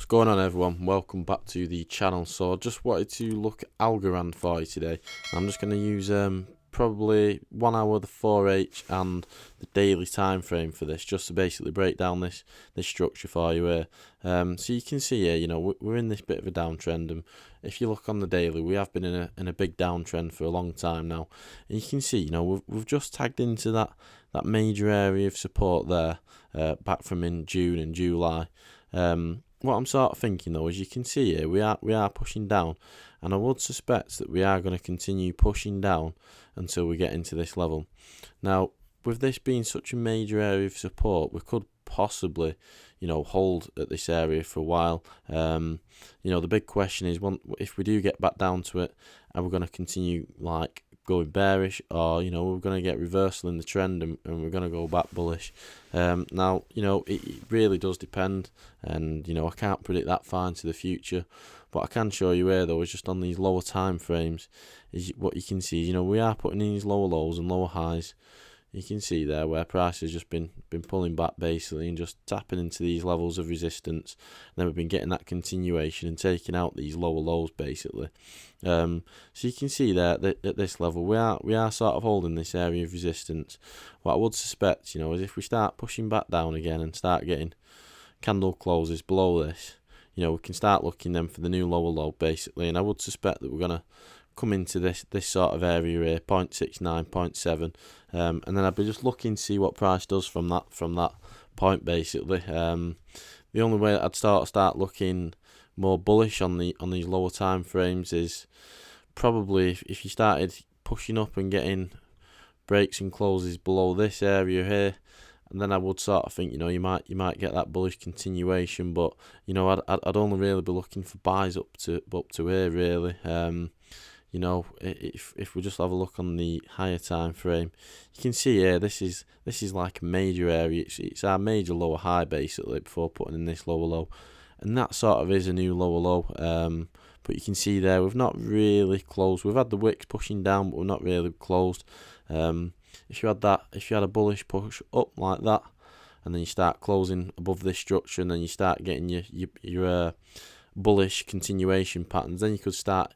going on, everyone? Welcome back to the channel. So I just wanted to look at Algorand for you today. I'm just going to use probably 1 hour, the 4H and the daily time frame for this, just to basically break down this structure for you here. So you can see here, we're in this bit of a downtrend, and if you look on the daily, we have been in a big downtrend for a long time now. And you can see, we've just tagged into that major area of support there, back from in June and July. What I'm sort of thinking though, as you can see here, we are pushing down, and I would suspect that we are going to continue pushing down until we get into this level. Now, with this being such a major area of support, we could possibly, hold at this area for a while. The big question is, if we do get back down to it, are we going to continue going bearish, or we're going to get reversal in the trend and we're going to go back bullish? Now, it really does depend, and I can't predict that far into the future. What I can show you here though is just on these lower time frames, is what you can see. We are putting in these lower lows and lower highs. You can see there where price has just been pulling back basically and just tapping into these levels of resistance. And then we've been getting that continuation and taking out these lower lows basically. So you can see there that at this level we are sort of holding this area of resistance. What I would suspect, is if we start pushing back down again and start getting candle closes below this, we can start looking then for the new lower low basically. And I would suspect that we're going to come into this sort of area here, 0.69, 0.7, and then I'd be just looking to see what price does from that point basically. The only way I'd start looking more bullish on these lower time frames is probably if you started pushing up and getting breaks and closes below this area here, and then I would sort of think, you might get that bullish continuation. But I'd only really be looking for buys up to here really. If we just have a look on the higher time frame, you can see here this is like a major area. It's our major lower high basically before putting in this lower low, and that sort of is a new lower low. But you can see there we've not really closed. We've had the wicks pushing down, but we're not really closed. If you had a bullish push up like that, and then you start closing above this structure, and then you start getting your bullish continuation patterns, then you could start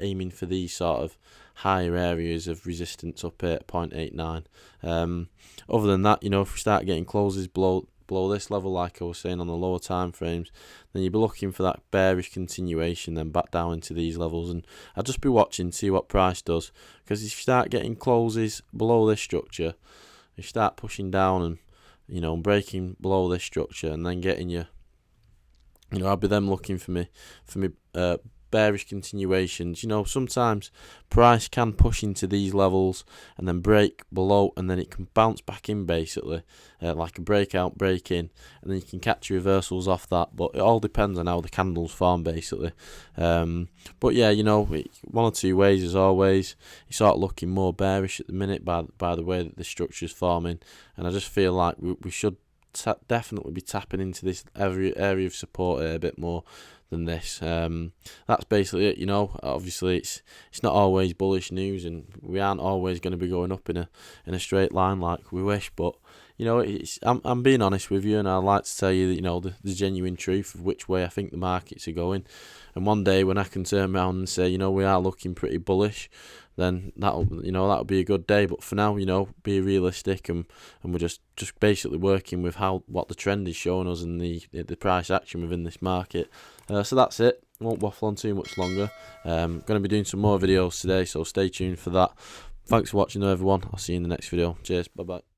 aiming for these sort of higher areas of resistance up here at 0.89. Other than that, if we start getting closes below this level, like I was saying on the lower time frames, then you'd be looking for that bearish continuation, then back down into these levels. And I'd just be watching to see what price does, because if you start getting closes below this structure, if you start pushing down and breaking below this structure, and then getting your I'll be then looking for me bearish continuations. Sometimes price can push into these levels and then break below, and then it can bounce back in basically, like a breakout, break in, and then you can catch reversals off that. But it all depends on how the candles form basically. But yeah, one or two ways as always. It's sort of looking more bearish at the minute by the way that the structure is forming, and I just feel like we should definitely be tapping into this area of support here a bit more than this. That's basically it. Obviously it's not always bullish news, and we aren't always going to be going up in a straight line like we wish. But I'm being honest with you, and I'd like to tell you that the genuine truth of which way I think the markets are going. And one day when I can turn around and say we are looking pretty bullish, then that'll be a good day. But for now, be realistic, and we're just basically working with what the trend is showing us and the price action within this market. So that's it. I won't waffle on too much longer. Going to be doing some more videos today, so stay tuned for that. Thanks for watching, everyone. I'll see you in the next video. Cheers. Bye bye.